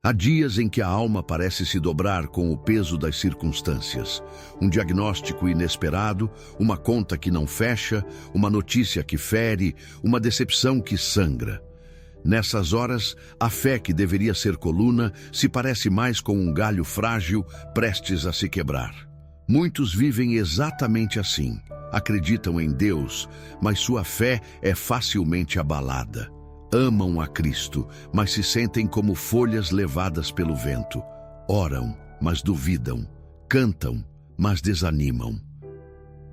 Há dias em que a alma parece se dobrar com o peso das circunstâncias. Um diagnóstico inesperado, uma conta que não fecha, uma notícia que fere, uma decepção que sangra. Nessas horas, a fé que deveria ser coluna se parece mais com um galho frágil prestes a se quebrar. Muitos vivem exatamente assim. Acreditam em Deus, mas sua fé é facilmente abalada. Amam a Cristo, mas se sentem como folhas levadas pelo vento. Oram, mas duvidam. Cantam, mas desanimam.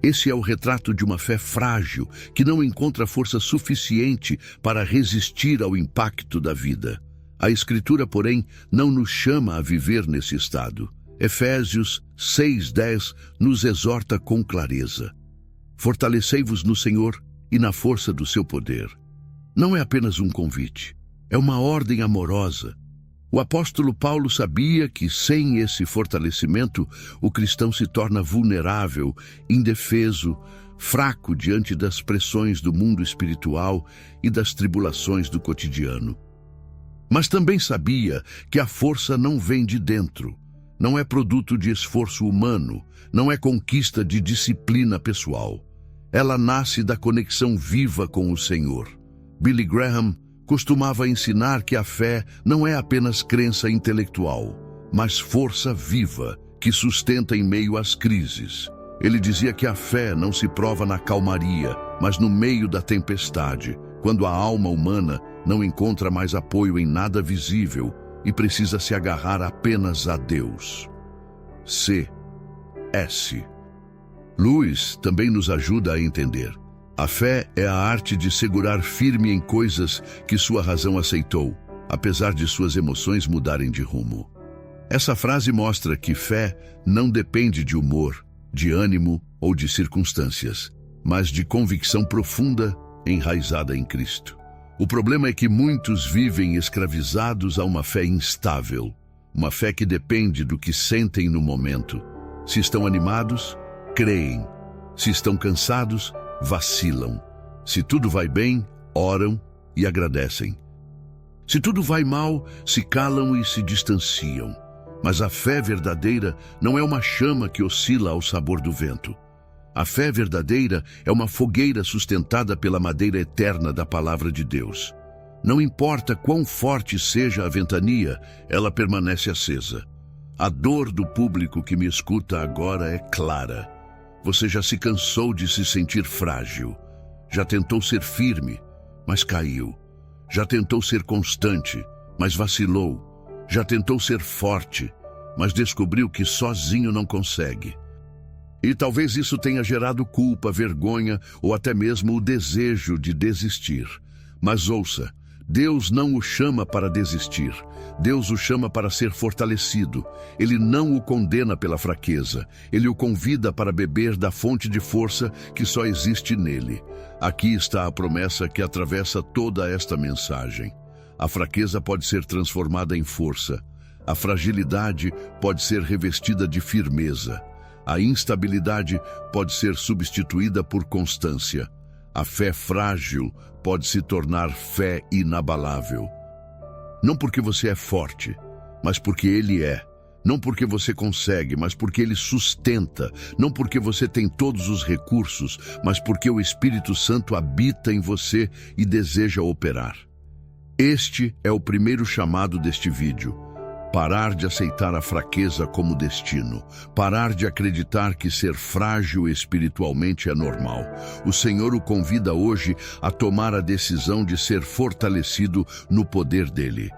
Esse é o retrato de uma fé frágil, que não encontra força suficiente para resistir ao impacto da vida. A Escritura, porém, não nos chama a viver nesse estado. Efésios 6:10 nos exorta com clareza. Fortalecei-vos no Senhor e na força do seu poder. Não é apenas um convite, é uma ordem amorosa. O apóstolo Paulo sabia que sem esse fortalecimento, o cristão se torna vulnerável, indefeso, fraco diante das pressões do mundo espiritual e das tribulações do cotidiano. Mas também sabia que a força não vem de dentro, não é produto de esforço humano, não é conquista de disciplina pessoal. Ela nasce da conexão viva com o Senhor. Billy Graham costumava ensinar que a fé não é apenas crença intelectual, mas força viva que sustenta em meio às crises. Ele dizia que a fé não se prova na calmaria, mas no meio da tempestade, quando a alma humana não encontra mais apoio em nada visível e precisa se agarrar apenas a Deus. C.S. Lewis também nos ajuda a entender. A fé é a arte de segurar firme em coisas que sua razão aceitou, apesar de suas emoções mudarem de rumo. Essa frase mostra que fé não depende de humor, de ânimo ou de circunstâncias, mas de convicção profunda enraizada em Cristo. O problema é que muitos vivem escravizados a uma fé instável, uma fé que depende do que sentem no momento. Se estão animados, creem. Se estão cansados, vacilam. Se tudo vai bem, oram e agradecem. Se tudo vai mal, se calam e se distanciam. Mas a fé verdadeira não é uma chama que oscila ao sabor do vento. A fé verdadeira é uma fogueira sustentada pela madeira eterna da palavra de Deus. Não importa quão forte seja a ventania, ela permanece acesa. A dor do público que me escuta agora é clara. Você já se cansou de se sentir frágil. Já tentou ser firme, mas caiu. Já tentou ser constante, mas vacilou. Já tentou ser forte, mas descobriu que sozinho não consegue. E talvez isso tenha gerado culpa, vergonha ou até mesmo o desejo de desistir. Mas ouça, Deus não o chama para desistir. Deus o chama para ser fortalecido. Ele não o condena pela fraqueza. Ele o convida para beber da fonte de força que só existe nele. Aqui está a promessa que atravessa toda esta mensagem. A fraqueza pode ser transformada em força. A fragilidade pode ser revestida de firmeza. A instabilidade pode ser substituída por constância. A fé frágil pode se tornar fé inabalável. Não porque você é forte, mas porque Ele é. Não porque você consegue, mas porque Ele sustenta. Não porque você tem todos os recursos, mas porque o Espírito Santo habita em você e deseja operar. Este é o primeiro chamado deste vídeo. Parar de aceitar a fraqueza como destino. Parar de acreditar que ser frágil espiritualmente é normal. O Senhor o convida hoje a tomar a decisão de ser fortalecido no poder dele.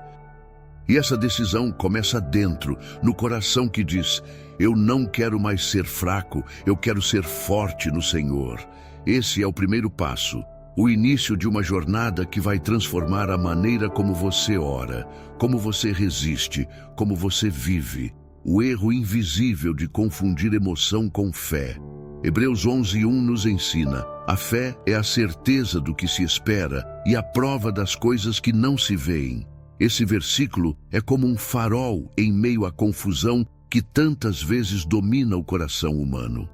E essa decisão começa dentro, no coração que diz: eu não quero mais ser fraco, eu quero ser forte no Senhor. Esse é o primeiro passo. O início de uma jornada que vai transformar a maneira como você ora, como você resiste, como você vive. O erro invisível de confundir emoção com fé. Hebreus 11:1 nos ensina: a fé é a certeza do que se espera e a prova das coisas que não se veem. Esse versículo é como um farol em meio à confusão que tantas vezes domina o coração humano.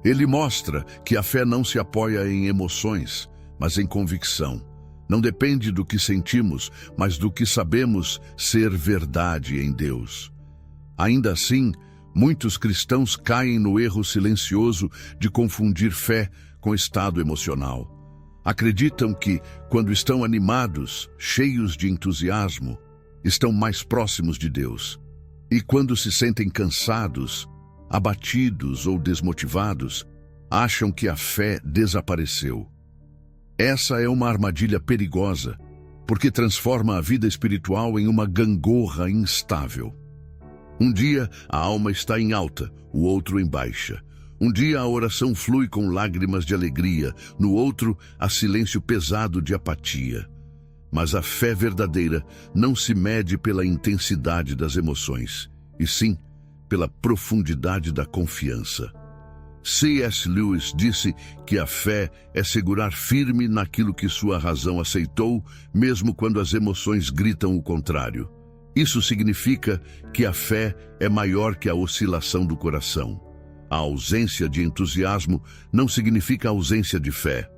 Ele mostra que a fé não se apoia em emoções, mas em convicção. Não depende do que sentimos, mas do que sabemos ser verdade em Deus. Ainda assim, muitos cristãos caem no erro silencioso de confundir fé com estado emocional. Acreditam que, quando estão animados, cheios de entusiasmo, estão mais próximos de Deus. E quando se sentem cansados, abatidos ou desmotivados, acham que a fé desapareceu. Essa é uma armadilha perigosa, porque transforma a vida espiritual em uma gangorra instável. Um dia a alma está em alta, o outro em baixa. Um dia a oração flui com lágrimas de alegria, no outro há silêncio pesado de apatia. Mas a fé verdadeira não se mede pela intensidade das emoções, e sim pela profundidade da confiança. C.S. Lewis disse que a fé é segurar firme naquilo que sua razão aceitou, mesmo quando as emoções gritam o contrário. Isso significa que a fé é maior que a oscilação do coração. A ausência de entusiasmo não significa ausência de fé.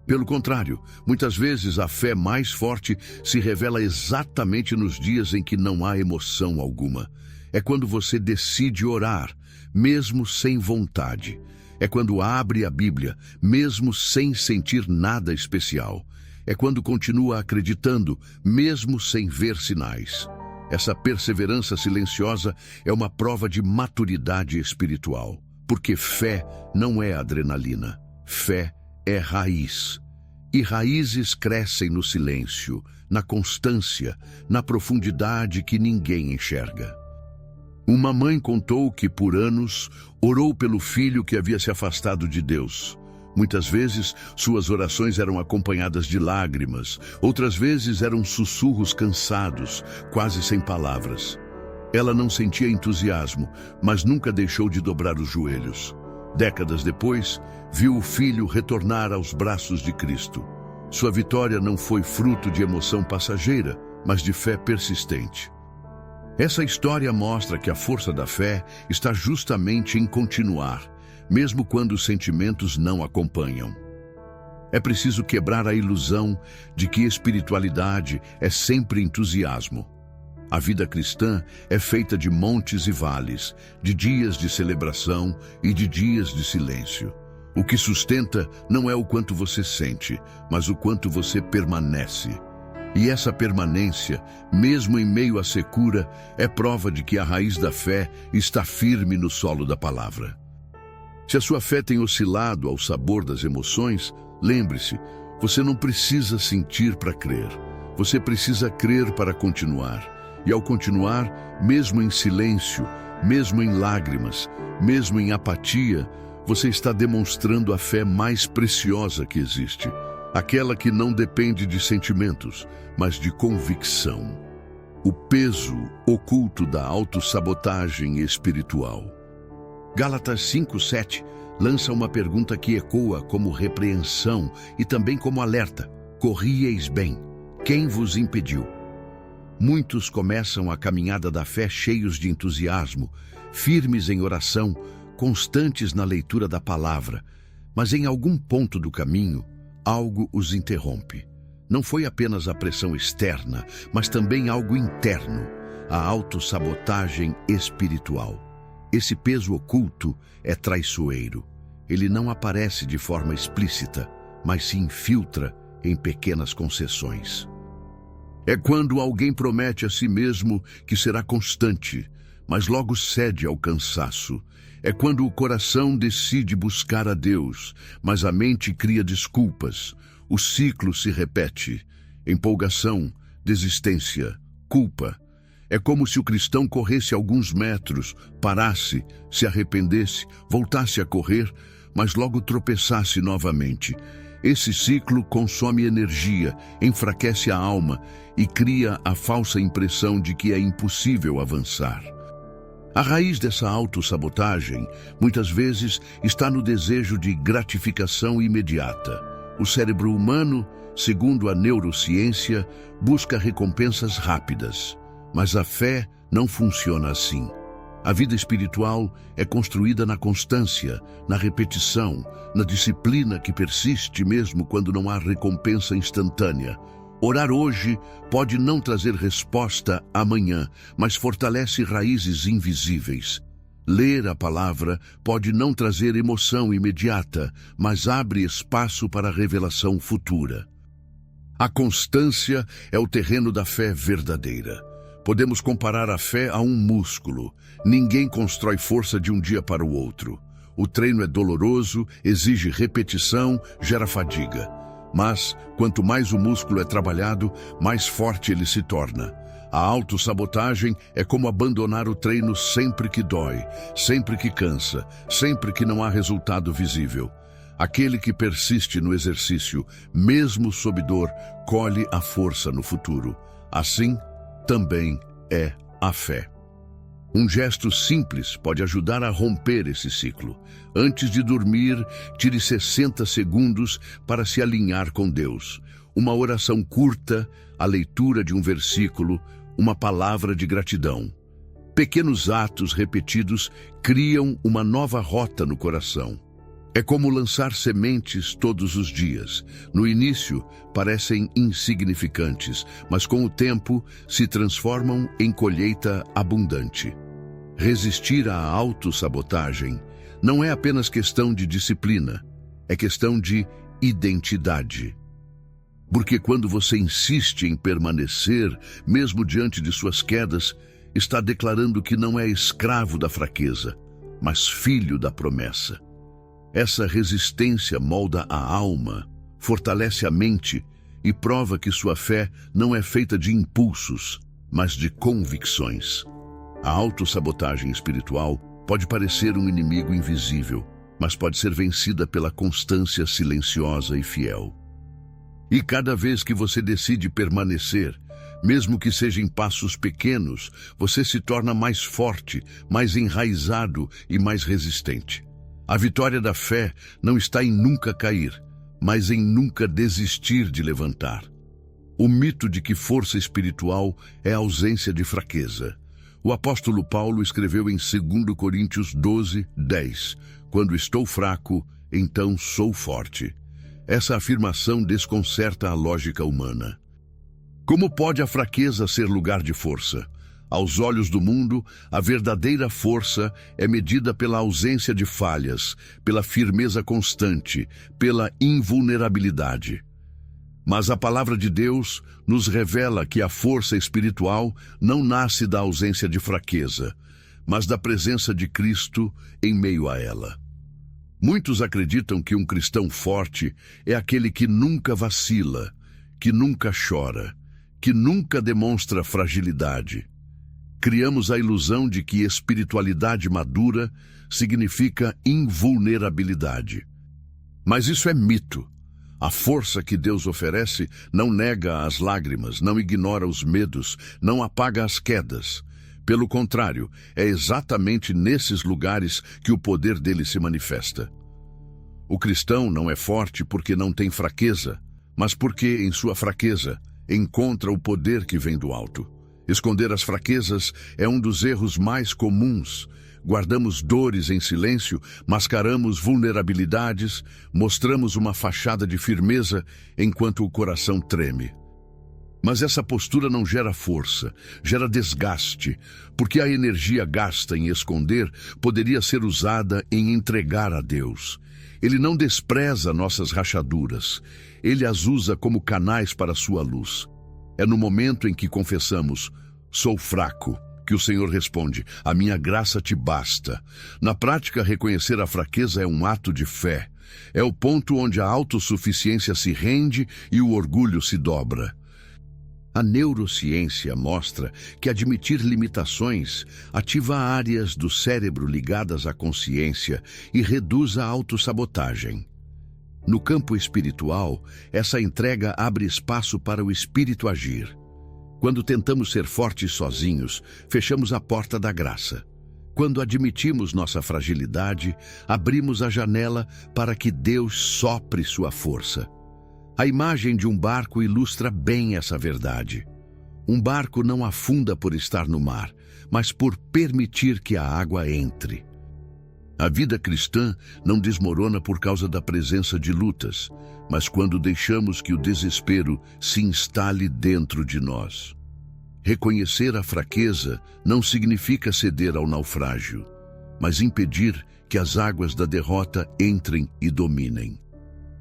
Pelo contrário, muitas vezes a fé mais forte se revela exatamente nos dias em que não há emoção alguma. É quando você decide orar, mesmo sem vontade. É quando abre a Bíblia, mesmo sem sentir nada especial. É quando continua acreditando, mesmo sem ver sinais. Essa perseverança silenciosa é uma prova de maturidade espiritual, porque fé não é adrenalina, fé é raiz. E raízes crescem no silêncio, na constância, na profundidade que ninguém enxerga. Uma mãe contou que por anos orou pelo filho que havia se afastado de Deus. Muitas vezes, suas orações eram acompanhadas de lágrimas, outras vezes eram sussurros cansados, quase sem palavras. Ela não sentia entusiasmo, mas nunca deixou de dobrar os joelhos. Décadas depois, viu o filho retornar aos braços de Cristo. Sua vitória não foi fruto de emoção passageira, mas de fé persistente. Essa história mostra que a força da fé está justamente em continuar, mesmo quando os sentimentos não acompanham. É preciso quebrar a ilusão de que espiritualidade é sempre entusiasmo. A vida cristã é feita de montes e vales, de dias de celebração e de dias de silêncio. O que sustenta não é o quanto você sente, mas o quanto você permanece. E essa permanência, mesmo em meio à secura, é prova de que a raiz da fé está firme no solo da palavra. Se a sua fé tem oscilado ao sabor das emoções, lembre-se, você não precisa sentir para crer. Você precisa crer para continuar. E ao continuar, mesmo em silêncio, mesmo em lágrimas, mesmo em apatia, você está demonstrando a fé mais preciosa que existe. Aquela que não depende de sentimentos, mas de convicção. O peso oculto da autossabotagem espiritual. Gálatas 5:7 lança uma pergunta que ecoa como repreensão e também como alerta. Corrieis bem. Quem vos impediu? Muitos começam a caminhada da fé cheios de entusiasmo, firmes em oração, constantes na leitura da palavra, mas em algum ponto do caminho, algo os interrompe. Não foi apenas a pressão externa, mas também algo interno, a autossabotagem espiritual. Esse peso oculto é traiçoeiro. Ele não aparece de forma explícita, mas se infiltra em pequenas concessões. É quando alguém promete a si mesmo que será constante, mas logo cede ao cansaço. É quando o coração decide buscar a Deus, mas a mente cria desculpas. O ciclo se repete. Empolgação, desistência, culpa. É como se o cristão corresse alguns metros, parasse, se arrependesse, voltasse a correr, mas logo tropeçasse novamente. Esse ciclo consome energia, enfraquece a alma e cria a falsa impressão de que é impossível avançar. A raiz dessa autossabotagem, muitas vezes, está no desejo de gratificação imediata. O cérebro humano, segundo a neurociência, busca recompensas rápidas. Mas a fé não funciona assim. A vida espiritual é construída na constância, na repetição, na disciplina que persiste mesmo quando não há recompensa instantânea. Orar hoje pode não trazer resposta amanhã, mas fortalece raízes invisíveis. Ler a palavra pode não trazer emoção imediata, mas abre espaço para a revelação futura. A constância é o terreno da fé verdadeira. Podemos comparar a fé a um músculo. Ninguém constrói força de um dia para o outro. O treino é doloroso, exige repetição, gera fadiga. Mas, quanto mais o músculo é trabalhado, mais forte ele se torna. A autossabotagem é como abandonar o treino sempre que dói, sempre que cansa, sempre que não há resultado visível. Aquele que persiste no exercício, mesmo sob dor, colhe a força no futuro. Assim, também é a fé. Um gesto simples pode ajudar a romper esse ciclo. Antes de dormir, tire 60 segundos para se alinhar com Deus. Uma oração curta, a leitura de um versículo, uma palavra de gratidão. Pequenos atos repetidos criam uma nova rota no coração. É como lançar sementes todos os dias. No início, parecem insignificantes, mas com o tempo se transformam em colheita abundante. Resistir à autossabotagem não é apenas questão de disciplina, é questão de identidade. Porque quando você insiste em permanecer, mesmo diante de suas quedas, está declarando que não é escravo da fraqueza, mas filho da promessa. Essa resistência molda a alma, fortalece a mente e prova que sua fé não é feita de impulsos, mas de convicções. A autossabotagem espiritual pode parecer um inimigo invisível, mas pode ser vencida pela constância silenciosa e fiel. E cada vez que você decide permanecer, mesmo que seja em passos pequenos, você se torna mais forte, mais enraizado e mais resistente. A vitória da fé não está em nunca cair, mas em nunca desistir de levantar. O mito de que força espiritual é a ausência de fraqueza. O apóstolo Paulo escreveu em 2 Coríntios 12:10, "Quando estou fraco, então sou forte." Essa afirmação desconcerta a lógica humana. Como pode a fraqueza ser lugar de força? Aos olhos do mundo, a verdadeira força é medida pela ausência de falhas, pela firmeza constante, pela invulnerabilidade. Mas a palavra de Deus nos revela que a força espiritual não nasce da ausência de fraqueza, mas da presença de Cristo em meio a ela. Muitos acreditam que um cristão forte é aquele que nunca vacila, que nunca chora, que nunca demonstra fragilidade. Criamos a ilusão de que espiritualidade madura significa invulnerabilidade. Mas isso é mito. A força que Deus oferece não nega as lágrimas, não ignora os medos, não apaga as quedas. Pelo contrário, é exatamente nesses lugares que o poder dele se manifesta. O cristão não é forte porque não tem fraqueza, mas porque, em sua fraqueza, encontra o poder que vem do alto. Esconder as fraquezas é um dos erros mais comuns. Guardamos dores em silêncio, mascaramos vulnerabilidades, mostramos uma fachada de firmeza enquanto o coração treme. Mas essa postura não gera força, gera desgaste, porque a energia gasta em esconder poderia ser usada em entregar a Deus. Ele não despreza nossas rachaduras, ele as usa como canais para sua luz. É no momento em que confessamos, "Sou fraco", que o Senhor responde, "A minha graça te basta." Na prática, reconhecer a fraqueza é um ato de fé. É o ponto onde a autossuficiência se rende e o orgulho se dobra. A neurociência mostra que admitir limitações ativa áreas do cérebro ligadas à consciência e reduz a autossabotagem. No campo espiritual, essa entrega abre espaço para o espírito agir. Quando tentamos ser fortes sozinhos, fechamos a porta da graça. Quando admitimos nossa fragilidade, abrimos a janela para que Deus sopre sua força. A imagem de um barco ilustra bem essa verdade. Um barco não afunda por estar no mar, mas por permitir que a água entre. A vida cristã não desmorona por causa da presença de lutas, mas quando deixamos que o desespero se instale dentro de nós. Reconhecer a fraqueza não significa ceder ao naufrágio, mas impedir que as águas da derrota entrem e dominem.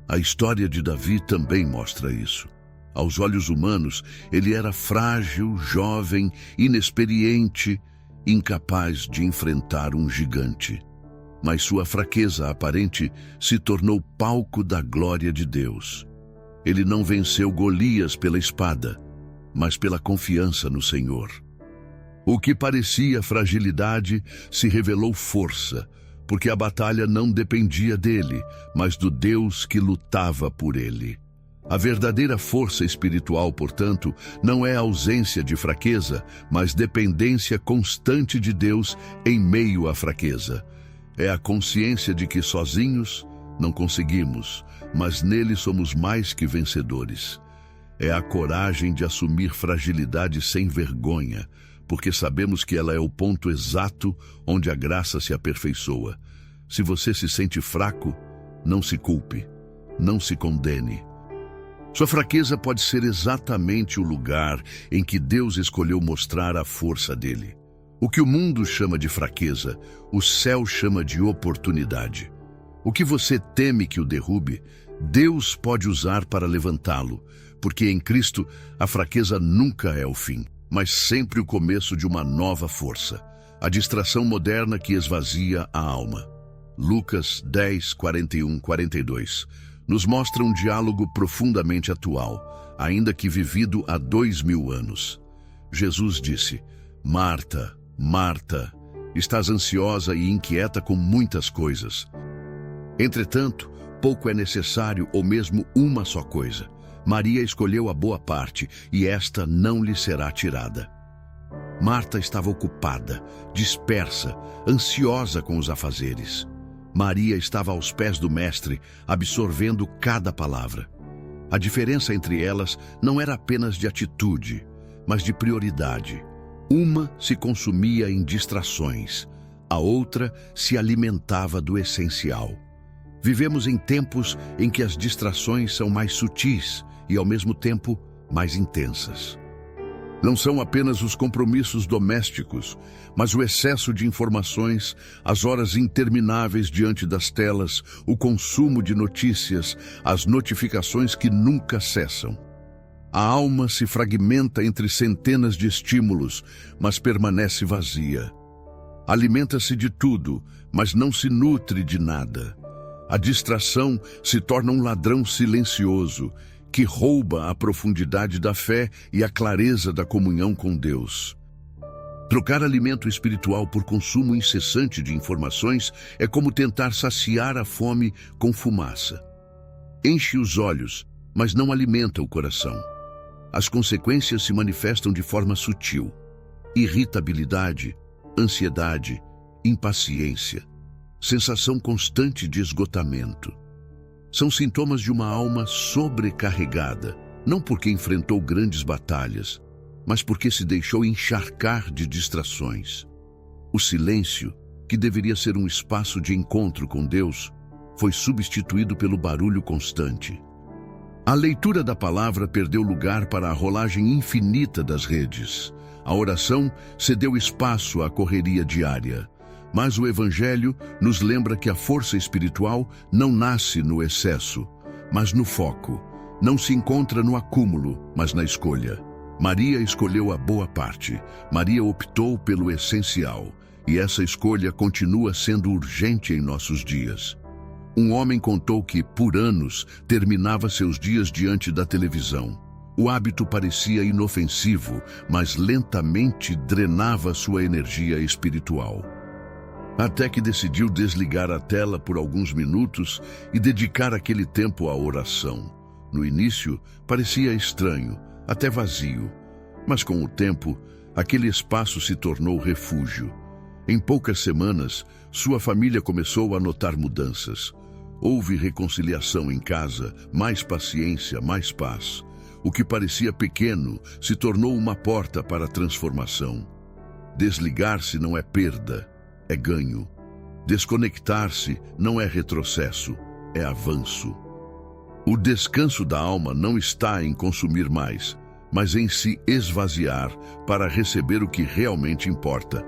A história de Davi também mostra isso. Aos olhos humanos, ele era frágil, jovem, inexperiente, incapaz de enfrentar um gigante. Mas sua fraqueza aparente se tornou palco da glória de Deus. Ele não venceu Golias pela espada, mas pela confiança no Senhor. O que parecia fragilidade se revelou força, porque a batalha não dependia dele, mas do Deus que lutava por ele. A verdadeira força espiritual, portanto, não é a ausência de fraqueza, mas dependência constante de Deus em meio à fraqueza. É a consciência de que sozinhos não conseguimos, mas nele somos mais que vencedores. É a coragem de assumir fragilidade sem vergonha, porque sabemos que ela é o ponto exato onde a graça se aperfeiçoa. Se você se sente fraco, não se culpe, não se condene. Sua fraqueza pode ser exatamente o lugar em que Deus escolheu mostrar a força dele. O que o mundo chama de fraqueza, o céu chama de oportunidade. O que você teme que o derrube, Deus pode usar para levantá-lo, porque em Cristo a fraqueza nunca é o fim, mas sempre o começo de uma nova força, a distração moderna que esvazia a alma. Lucas 10, 41, 42 nos mostra um diálogo profundamente atual, ainda que vivido há 2000 anos. Jesus disse: Marta, Marta, estás ansiosa e inquieta com muitas coisas. Entretanto, pouco é necessário ou mesmo uma só coisa. Maria escolheu a boa parte e esta não lhe será tirada. Marta estava ocupada, dispersa, ansiosa com os afazeres. Maria estava aos pés do Mestre, absorvendo cada palavra. A diferença entre elas não era apenas de atitude, mas de prioridade. Uma se consumia em distrações, a outra se alimentava do essencial. Vivemos em tempos em que as distrações são mais sutis e, ao mesmo tempo, mais intensas. Não são apenas os compromissos domésticos, mas o excesso de informações, as horas intermináveis diante das telas, o consumo de notícias, as notificações que nunca cessam. A alma se fragmenta entre centenas de estímulos, mas permanece vazia. Alimenta-se de tudo, mas não se nutre de nada. A distração se torna um ladrão silencioso, que rouba a profundidade da fé e a clareza da comunhão com Deus. Trocar alimento espiritual por consumo incessante de informações é como tentar saciar a fome com fumaça. Enche os olhos, mas não alimenta o coração. As consequências se manifestam de forma sutil: irritabilidade, ansiedade, impaciência, sensação constante de esgotamento. São sintomas de uma alma sobrecarregada, não porque enfrentou grandes batalhas, mas porque se deixou encharcar de distrações. O silêncio, que deveria ser um espaço de encontro com Deus, foi substituído pelo barulho constante. A leitura da palavra perdeu lugar para a rolagem infinita das redes. A oração cedeu espaço à correria diária. Mas o Evangelho nos lembra que a força espiritual não nasce no excesso, mas no foco. Não se encontra no acúmulo, mas na escolha. Maria escolheu a boa parte. Maria optou pelo essencial. E essa escolha continua sendo urgente em nossos dias. Um homem contou que, por anos, terminava seus dias diante da televisão. O hábito parecia inofensivo, mas lentamente drenava sua energia espiritual. Até que decidiu desligar a tela por alguns minutos e dedicar aquele tempo à oração. No início, parecia estranho, até vazio, mas com o tempo, aquele espaço se tornou refúgio. Em poucas semanas, sua família começou a notar mudanças. Houve reconciliação em casa, mais paciência, mais paz. O que parecia pequeno se tornou uma porta para a transformação. Desligar-se não é perda, é ganho. Desconectar-se não é retrocesso, é avanço. O descanso da alma não está em consumir mais, mas em se esvaziar para receber o que realmente importa.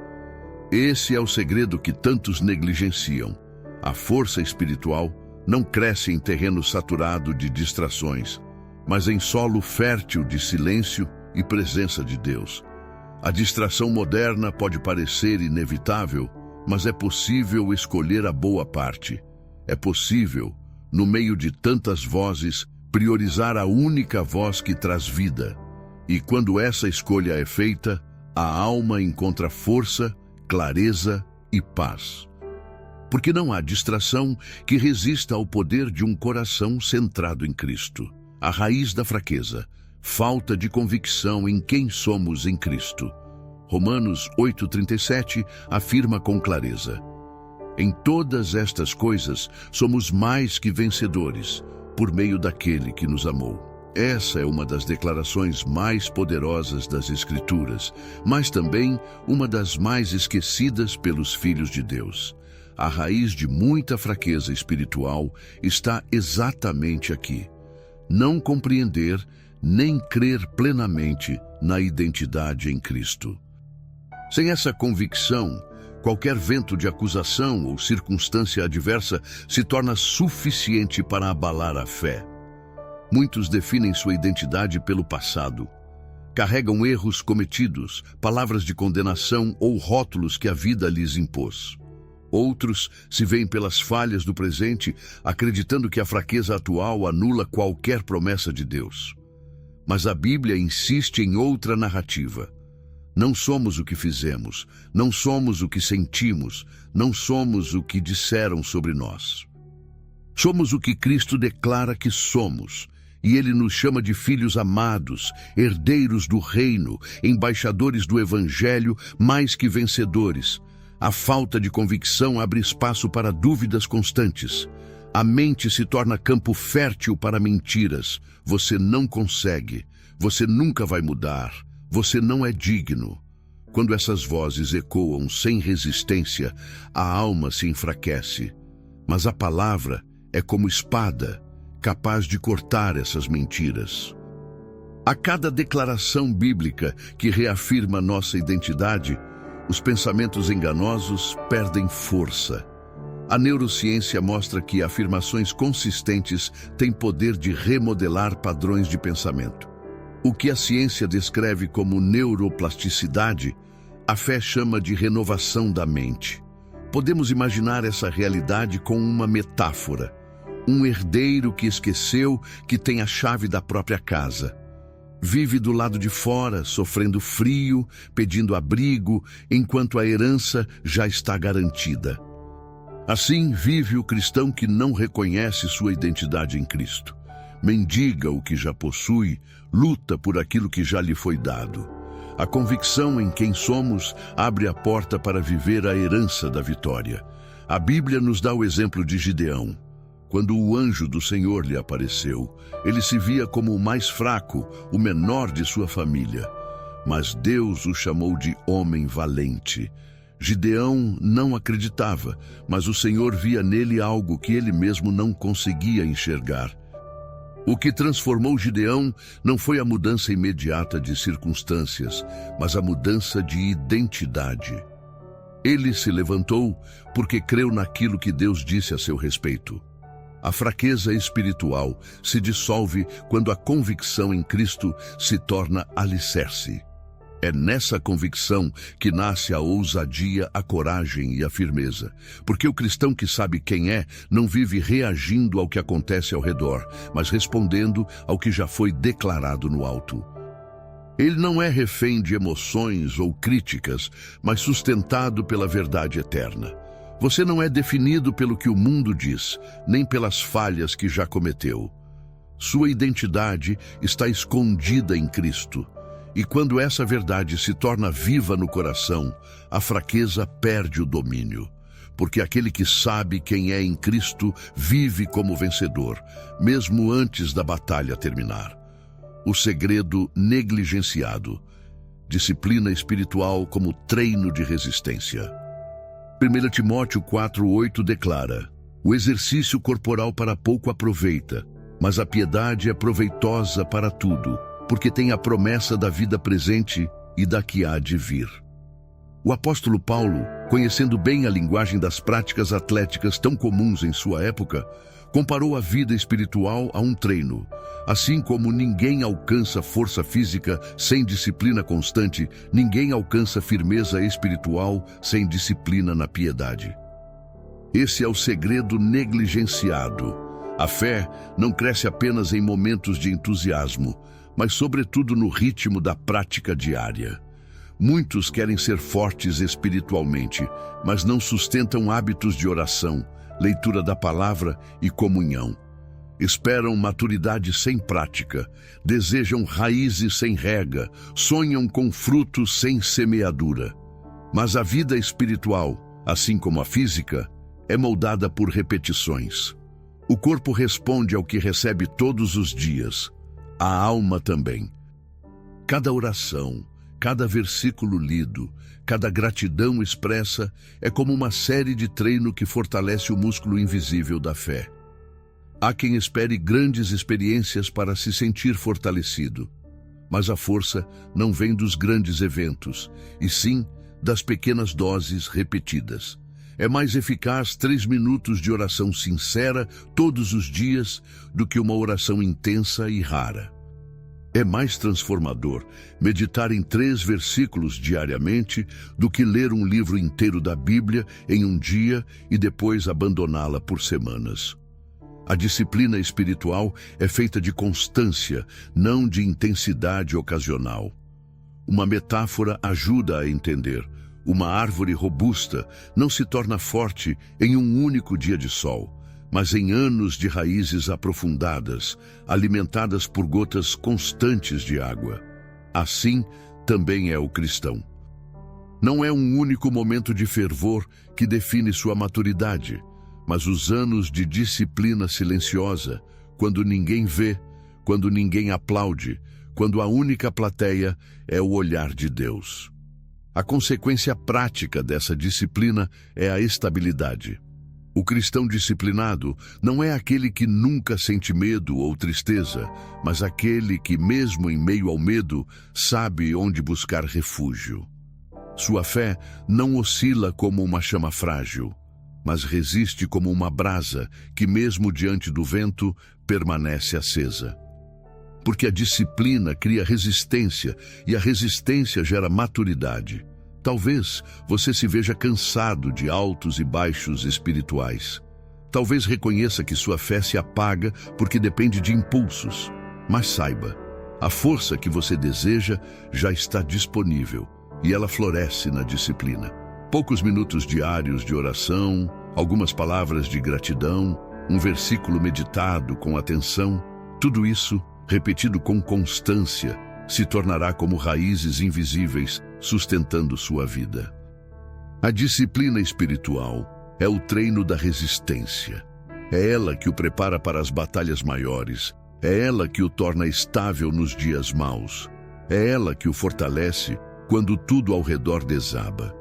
Esse é o segredo que tantos negligenciam. A força espiritual não cresce em terreno saturado de distrações, mas em solo fértil de silêncio e presença de Deus. A distração moderna pode parecer inevitável, mas é possível escolher a boa parte. É possível, no meio de tantas vozes, priorizar a única voz que traz vida. E quando essa escolha é feita, a alma encontra força, clareza e paz. Porque não há distração que resista ao poder de um coração centrado em Cristo. A raiz da fraqueza, falta de convicção em quem somos em Cristo. Romanos 8,37 afirma com clareza: em todas estas coisas somos mais que vencedores, por meio daquele que nos amou. Essa é uma das declarações mais poderosas das Escrituras, mas também uma das mais esquecidas pelos filhos de Deus. A raiz de muita fraqueza espiritual está exatamente aqui. Não compreender nem crer plenamente na identidade em Cristo. Sem essa convicção, qualquer vento de acusação ou circunstância adversa se torna suficiente para abalar a fé. Muitos definem sua identidade pelo passado. Carregam erros cometidos, palavras de condenação ou rótulos que a vida lhes impôs. Outros se veem pelas falhas do presente, acreditando que a fraqueza atual anula qualquer promessa de Deus. Mas a Bíblia insiste em outra narrativa. Não somos o que fizemos, não somos o que sentimos, não somos o que disseram sobre nós. Somos o que Cristo declara que somos, e Ele nos chama de filhos amados, herdeiros do reino, embaixadores do Evangelho, mais que vencedores. A falta de convicção abre espaço para dúvidas constantes. A mente se torna campo fértil para mentiras. Você não consegue, você nunca vai mudar, você não é digno. Quando essas vozes ecoam sem resistência, a alma se enfraquece. Mas a palavra é como espada, capaz de cortar essas mentiras. A cada declaração bíblica que reafirma nossa identidade, os pensamentos enganosos perdem força. A neurociência mostra que afirmações consistentes têm poder de remodelar padrões de pensamento. O que a ciência descreve como neuroplasticidade, a fé chama de renovação da mente. Podemos imaginar essa realidade com uma metáfora. Um herdeiro que esqueceu que tem a chave da própria casa. Vive do lado de fora, sofrendo frio, pedindo abrigo, enquanto a herança já está garantida. Assim vive o cristão que não reconhece sua identidade em Cristo. Mendiga o que já possui, luta por aquilo que já lhe foi dado. A convicção em quem somos abre a porta para viver a herança da vitória. A Bíblia nos dá o exemplo de Gideão. Quando o anjo do Senhor lhe apareceu, ele se via como o mais fraco, o menor de sua família. Mas Deus o chamou de homem valente. Gideão não acreditava, mas o Senhor via nele algo que ele mesmo não conseguia enxergar. O que transformou Gideão não foi a mudança imediata de circunstâncias, mas a mudança de identidade. Ele se levantou porque creu naquilo que Deus disse a seu respeito. A fraqueza espiritual se dissolve quando a convicção em Cristo se torna alicerce. É nessa convicção que nasce a ousadia, a coragem e a firmeza. Porque o cristão que sabe quem é, não vive reagindo ao que acontece ao redor, mas respondendo ao que já foi declarado no alto. Ele não é refém de emoções ou críticas, mas sustentado pela verdade eterna. Você não é definido pelo que o mundo diz, nem pelas falhas que já cometeu. Sua identidade está escondida em Cristo. E quando essa verdade se torna viva no coração, a fraqueza perde o domínio. Porque aquele que sabe quem é em Cristo vive como vencedor, mesmo antes da batalha terminar. O segredo negligenciado. Disciplina espiritual como treino de resistência. 1 Timóteo 4:8 declara: o exercício corporal para pouco aproveita, mas a piedade é proveitosa para tudo, porque tem a promessa da vida presente e da que há de vir. O apóstolo Paulo, conhecendo bem a linguagem das práticas atléticas tão comuns em sua época, comparou a vida espiritual a um treino. Assim como ninguém alcança força física sem disciplina constante, ninguém alcança firmeza espiritual sem disciplina na piedade. Esse é o segredo negligenciado. A fé não cresce apenas em momentos de entusiasmo, mas sobretudo no ritmo da prática diária. Muitos querem ser fortes espiritualmente, mas não sustentam hábitos de oração, leitura da palavra e comunhão. Esperam maturidade sem prática, desejam raízes sem rega, sonham com frutos sem semeadura. Mas a vida espiritual, assim como a física, é moldada por repetições. O corpo responde ao que recebe todos os dias, a alma também. Cada oração, cada versículo lido, cada gratidão expressa é como uma série de treino que fortalece o músculo invisível da fé. Há quem espere grandes experiências para se sentir fortalecido, mas a força não vem dos grandes eventos, e sim das pequenas doses repetidas. É mais eficaz 3 minutos de oração sincera todos os dias do que uma oração intensa e rara. É mais transformador meditar em 3 versículos diariamente do que ler um livro inteiro da Bíblia em um dia e depois abandoná-la por semanas. A disciplina espiritual é feita de constância, não de intensidade ocasional. Uma metáfora ajuda a entender. Uma árvore robusta não se torna forte em um único dia de sol, mas em anos de raízes aprofundadas, alimentadas por gotas constantes de água. Assim também é o cristão. Não é um único momento de fervor que define sua maturidade, mas os anos de disciplina silenciosa, quando ninguém vê, quando ninguém aplaude, quando a única plateia é o olhar de Deus. A consequência prática dessa disciplina é a estabilidade. O cristão disciplinado não é aquele que nunca sente medo ou tristeza, mas aquele que, mesmo em meio ao medo, sabe onde buscar refúgio. Sua fé não oscila como uma chama frágil, mas resiste como uma brasa que, mesmo diante do vento, permanece acesa. Porque a disciplina cria resistência e a resistência gera maturidade. Talvez você se veja cansado de altos e baixos espirituais. Talvez reconheça que sua fé se apaga porque depende de impulsos. Mas saiba, a força que você deseja já está disponível e ela floresce na disciplina. Poucos minutos diários de oração, algumas palavras de gratidão, um versículo meditado com atenção, tudo isso, repetido com constância, se tornará como raízes invisíveis, sustentando sua vida. A disciplina espiritual é o treino da resistência. É ela que o prepara para as batalhas maiores. É ela que o torna estável nos dias maus. É ela que o fortalece quando tudo ao redor desaba.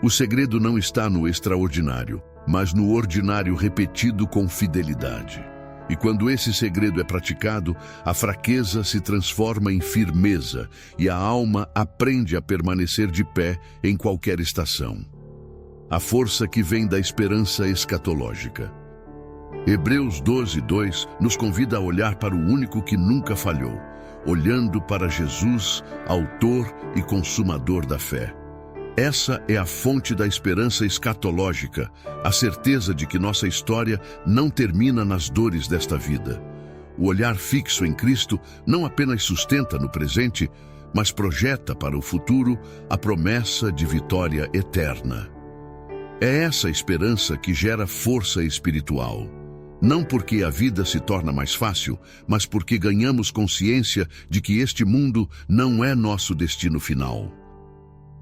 O segredo não está no extraordinário, mas no ordinário repetido com fidelidade. E quando esse segredo é praticado, a fraqueza se transforma em firmeza e a alma aprende a permanecer de pé em qualquer estação. A força que vem da esperança escatológica. Hebreus 12:2 nos convida a olhar para o único que nunca falhou, olhando para Jesus, autor e consumador da fé. Essa é a fonte da esperança escatológica, a certeza de que nossa história não termina nas dores desta vida. O olhar fixo em Cristo não apenas sustenta no presente, mas projeta para o futuro a promessa de vitória eterna. É essa esperança que gera força espiritual. Não porque a vida se torna mais fácil, mas porque ganhamos consciência de que este mundo não é nosso destino final.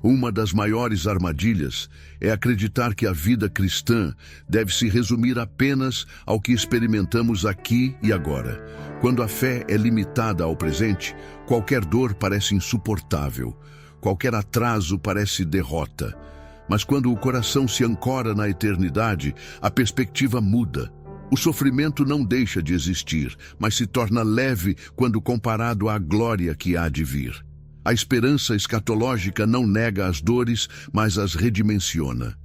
Uma das maiores armadilhas é acreditar que a vida cristã deve se resumir apenas ao que experimentamos aqui e agora. Quando a fé é limitada ao presente, qualquer dor parece insuportável, qualquer atraso parece derrota. Mas quando o coração se ancora na eternidade, a perspectiva muda. O sofrimento não deixa de existir, mas se torna leve quando comparado à glória que há de vir. A esperança escatológica não nega as dores, mas as redimensiona.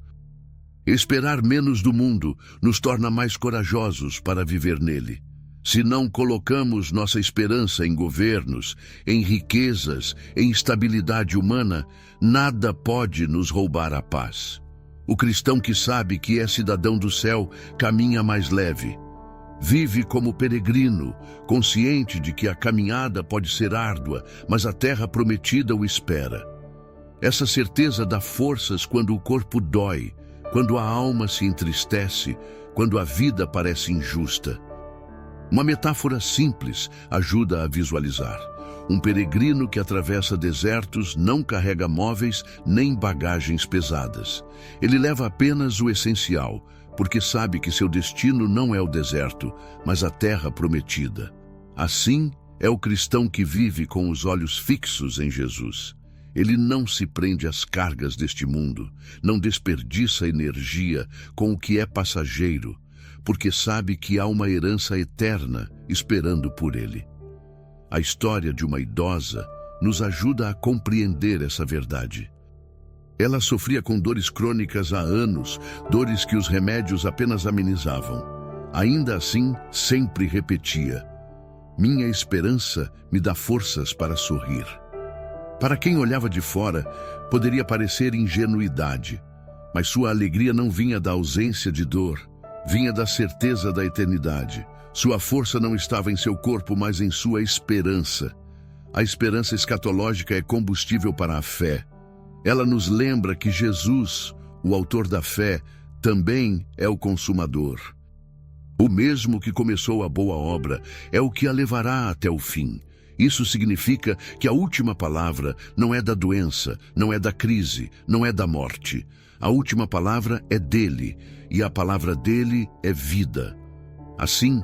Esperar menos do mundo nos torna mais corajosos para viver nele. Se não colocamos nossa esperança em governos, em riquezas, em estabilidade humana, nada pode nos roubar a paz. O cristão que sabe que é cidadão do céu caminha mais leve. Vive como peregrino, consciente de que a caminhada pode ser árdua, mas a terra prometida o espera. Essa certeza dá forças quando o corpo dói, quando a alma se entristece, quando a vida parece injusta. Uma metáfora simples ajuda a visualizar. Um peregrino que atravessa desertos não carrega móveis nem bagagens pesadas. Ele leva apenas o essencial, porque sabe que seu destino não é o deserto, mas a terra prometida. Assim é o cristão que vive com os olhos fixos em Jesus. Ele não se prende às cargas deste mundo, não desperdiça energia com o que é passageiro, porque sabe que há uma herança eterna esperando por ele. A história de uma idosa nos ajuda a compreender essa verdade. Ela sofria com dores crônicas há anos, dores que os remédios apenas amenizavam. Ainda assim, sempre repetia: "Minha esperança me dá forças para sorrir." Para quem olhava de fora, poderia parecer ingenuidade, mas sua alegria não vinha da ausência de dor, vinha da certeza da eternidade. Sua força não estava em seu corpo, mas em sua esperança. A esperança escatológica é combustível para a fé. Ela nos lembra que Jesus, o autor da fé, também é o consumador. O mesmo que começou a boa obra é o que a levará até o fim. Isso significa que a última palavra não é da doença, não é da crise, não é da morte. A última palavra é dele, e a palavra dele é vida. Assim,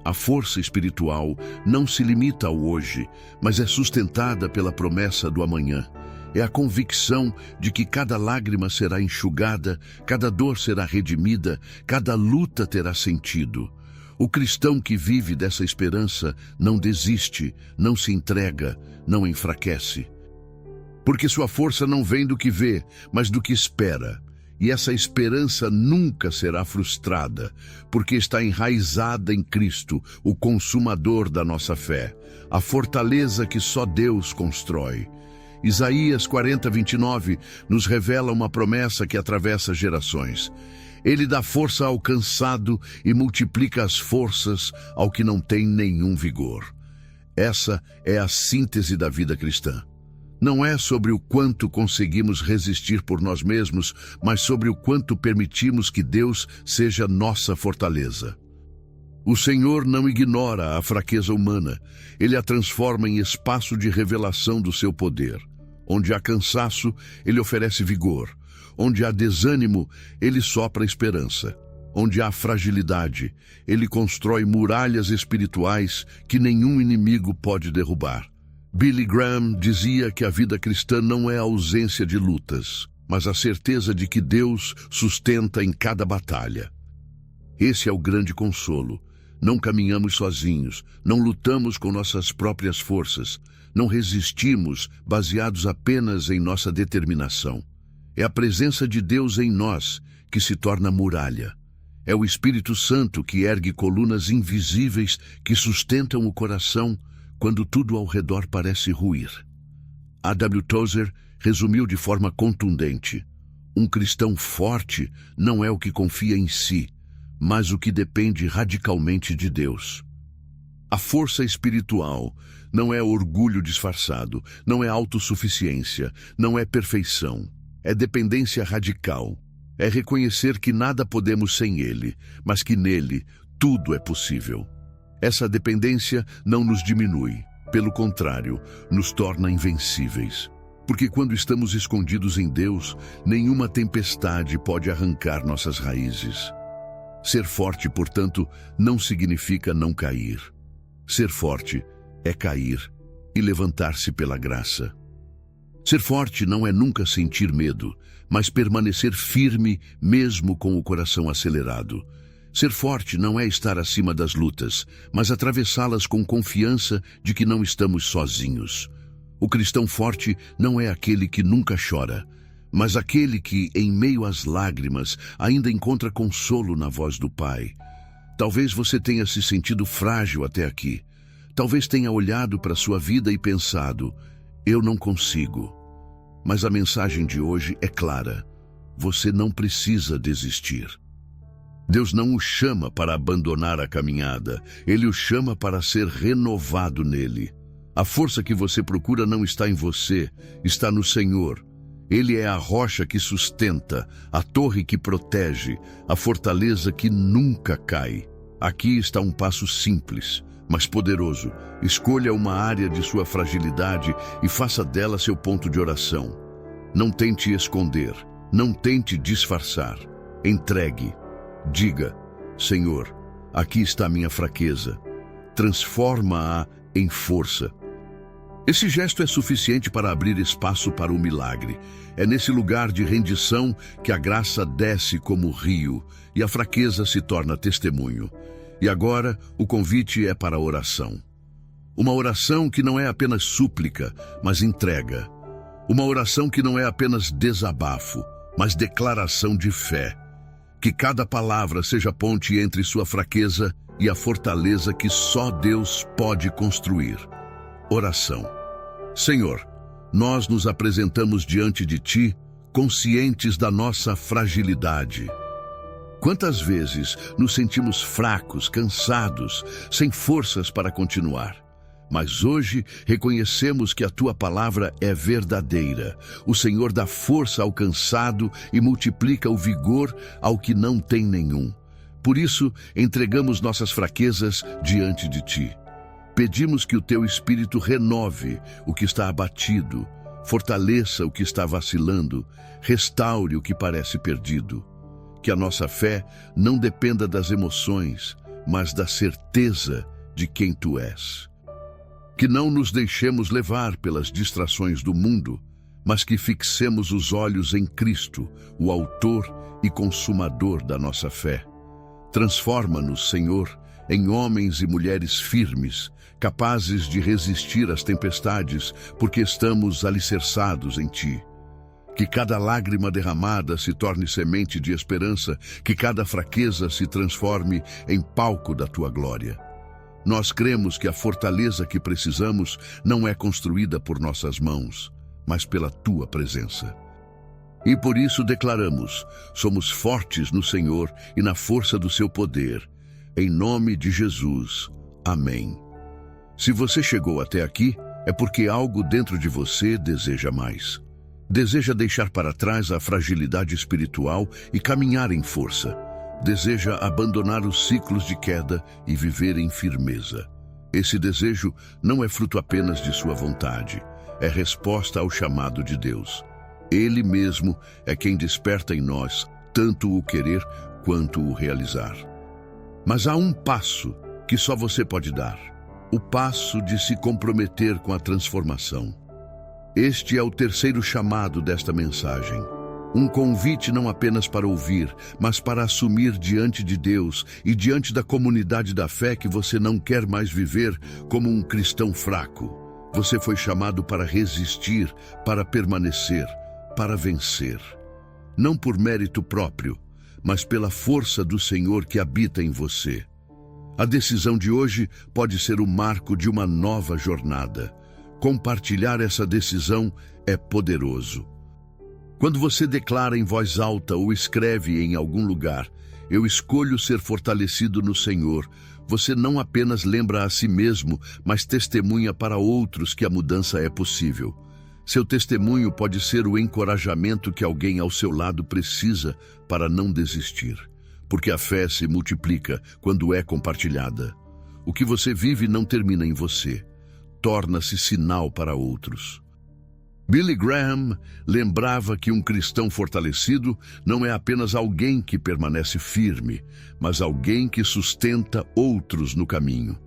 a força espiritual não se limita ao hoje, mas é sustentada pela promessa do amanhã. É a convicção de que cada lágrima será enxugada, cada dor será redimida, cada luta terá sentido. O cristão que vive dessa esperança não desiste, não se entrega, não enfraquece. Porque sua força não vem do que vê, mas do que espera. E essa esperança nunca será frustrada, porque está enraizada em Cristo, o consumador da nossa fé, a fortaleza que só Deus constrói. Isaías 40:29 nos revela uma promessa que atravessa gerações. Ele dá força ao cansado e multiplica as forças ao que não tem nenhum vigor. Essa é a síntese da vida cristã. Não é sobre o quanto conseguimos resistir por nós mesmos, mas sobre o quanto permitimos que Deus seja nossa fortaleza. O Senhor não ignora a fraqueza humana, Ele a transforma em espaço de revelação do seu poder. Onde há cansaço, Ele oferece vigor. Onde há desânimo, Ele sopra esperança. Onde há fragilidade, Ele constrói muralhas espirituais que nenhum inimigo pode derrubar. Billy Graham dizia que a vida cristã não é a ausência de lutas, mas a certeza de que Deus sustenta em cada batalha. Esse é o grande consolo. Não caminhamos sozinhos, não lutamos com nossas próprias forças, não resistimos baseados apenas em nossa determinação. É a presença de Deus em nós que se torna muralha. É o Espírito Santo que ergue colunas invisíveis que sustentam o coração quando tudo ao redor parece ruir. A.W. Tozer resumiu de forma contundente: um cristão forte não é o que confia em si, mas o que depende radicalmente de Deus. A força espiritual não é orgulho disfarçado, não é autossuficiência, não é perfeição. É dependência radical. É reconhecer que nada podemos sem Ele, mas que nele tudo é possível. Essa dependência não nos diminui, pelo contrário, nos torna invencíveis. Porque quando estamos escondidos em Deus, nenhuma tempestade pode arrancar nossas raízes. Ser forte, portanto, não significa não cair. Ser forte é cair e levantar-se pela graça. Ser forte não é nunca sentir medo, mas permanecer firme mesmo com o coração acelerado. Ser forte não é estar acima das lutas, mas atravessá-las com confiança de que não estamos sozinhos. O cristão forte não é aquele que nunca chora, mas aquele que, em meio às lágrimas, ainda encontra consolo na voz do Pai. Talvez você tenha se sentido frágil até aqui. Talvez tenha olhado para sua vida e pensado, eu não consigo. Mas a mensagem de hoje é clara. Você não precisa desistir. Deus não o chama para abandonar a caminhada. Ele o chama para ser renovado nele. A força que você procura não está em você, está no Senhor. Ele é a rocha que sustenta, a torre que protege, a fortaleza que nunca cai. Aqui está um passo simples, mas poderoso. Escolha uma área de sua fragilidade e faça dela seu ponto de oração. Não tente esconder, não tente disfarçar. Entregue. Diga, Senhor, aqui está a minha fraqueza. Transforma-a em força. Esse gesto é suficiente para abrir espaço para o milagre. É nesse lugar de rendição que a graça desce como rio e a fraqueza se torna testemunho. E agora, o convite é para a oração. Uma oração que não é apenas súplica, mas entrega. Uma oração que não é apenas desabafo, mas declaração de fé. Que cada palavra seja ponte entre sua fraqueza e a fortaleza que só Deus pode construir. Oração. Senhor, nós nos apresentamos diante de Ti, conscientes da nossa fragilidade. Quantas vezes nos sentimos fracos, cansados, sem forças para continuar? Mas hoje reconhecemos que a Tua palavra é verdadeira. O Senhor dá força ao cansado e multiplica o vigor ao que não tem nenhum. Por isso, entregamos nossas fraquezas diante de Ti. Pedimos que o Teu Espírito renove o que está abatido, fortaleça o que está vacilando, restaure o que parece perdido. Que a nossa fé não dependa das emoções, mas da certeza de quem Tu és. Que não nos deixemos levar pelas distrações do mundo, mas que fixemos os olhos em Cristo, o autor e consumador da nossa fé. Transforma-nos, Senhor, em homens e mulheres firmes, capazes de resistir às tempestades, porque estamos alicerçados em Ti. Que cada lágrima derramada se torne semente de esperança, que cada fraqueza se transforme em palco da Tua glória. Nós cremos que a fortaleza que precisamos não é construída por nossas mãos, mas pela Tua presença. E por isso declaramos, somos fortes no Senhor e na força do Seu poder. Em nome de Jesus. Amém. Se você chegou até aqui, é porque algo dentro de você deseja mais. Deseja deixar para trás a fragilidade espiritual e caminhar em força. Deseja abandonar os ciclos de queda e viver em firmeza. Esse desejo não é fruto apenas de sua vontade, é resposta ao chamado de Deus. Ele mesmo é quem desperta em nós tanto o querer quanto o realizar. Mas há um passo que só você pode dar, o passo de se comprometer com a transformação. Este é o terceiro chamado desta mensagem. Um convite não apenas para ouvir, mas para assumir diante de Deus e diante da comunidade da fé que você não quer mais viver como um cristão fraco. Você foi chamado para resistir, para permanecer, para vencer. Não por mérito próprio, mas pela força do Senhor que habita em você. A decisão de hoje pode ser o marco de uma nova jornada. Compartilhar essa decisão é poderoso. Quando você declara em voz alta ou escreve em algum lugar, eu escolho ser fortalecido no Senhor, você não apenas lembra a si mesmo, mas testemunha para outros que a mudança é possível. Seu testemunho pode ser o encorajamento que alguém ao seu lado precisa para não desistir, porque a fé se multiplica quando é compartilhada. O que você vive não termina em você, torna-se sinal para outros. Billy Graham lembrava que um cristão fortalecido não é apenas alguém que permanece firme, mas alguém que sustenta outros no caminho.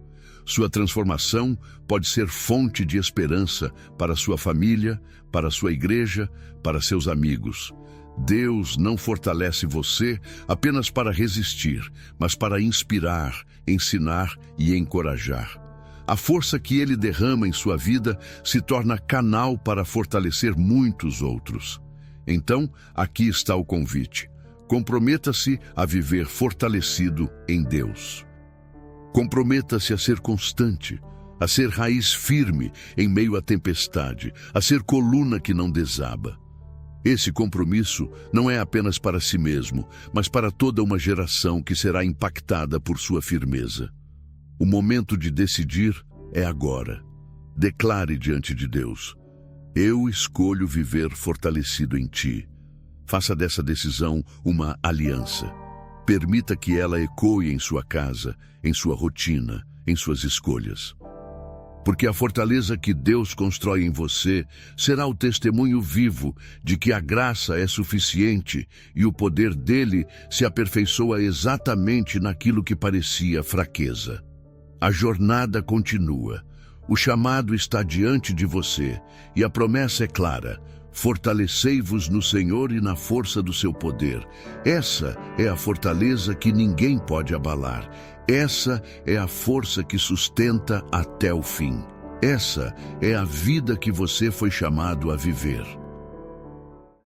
Sua transformação pode ser fonte de esperança para sua família, para sua igreja, para seus amigos. Deus não fortalece você apenas para resistir, mas para inspirar, ensinar e encorajar. A força que Ele derrama em sua vida se torna canal para fortalecer muitos outros. Então, aqui está o convite. Comprometa-se a viver fortalecido em Deus. Comprometa-se a ser constante, a ser raiz firme em meio à tempestade, a ser coluna que não desaba. Esse compromisso não é apenas para si mesmo, mas para toda uma geração que será impactada por sua firmeza. O momento de decidir é agora. Declare diante de Deus: eu escolho viver fortalecido em Ti. Faça dessa decisão uma aliança. Permita que ela ecoe em sua casa, em sua rotina, em suas escolhas. Porque a fortaleza que Deus constrói em você será o testemunho vivo de que a graça é suficiente e o poder dele se aperfeiçoa exatamente naquilo que parecia fraqueza. A jornada continua, o chamado está diante de você e a promessa é clara: fortalecei-vos no Senhor e na força do seu poder. Essa é a fortaleza que ninguém pode abalar. Essa é a força que sustenta até o fim. Essa é a vida que você foi chamado a viver.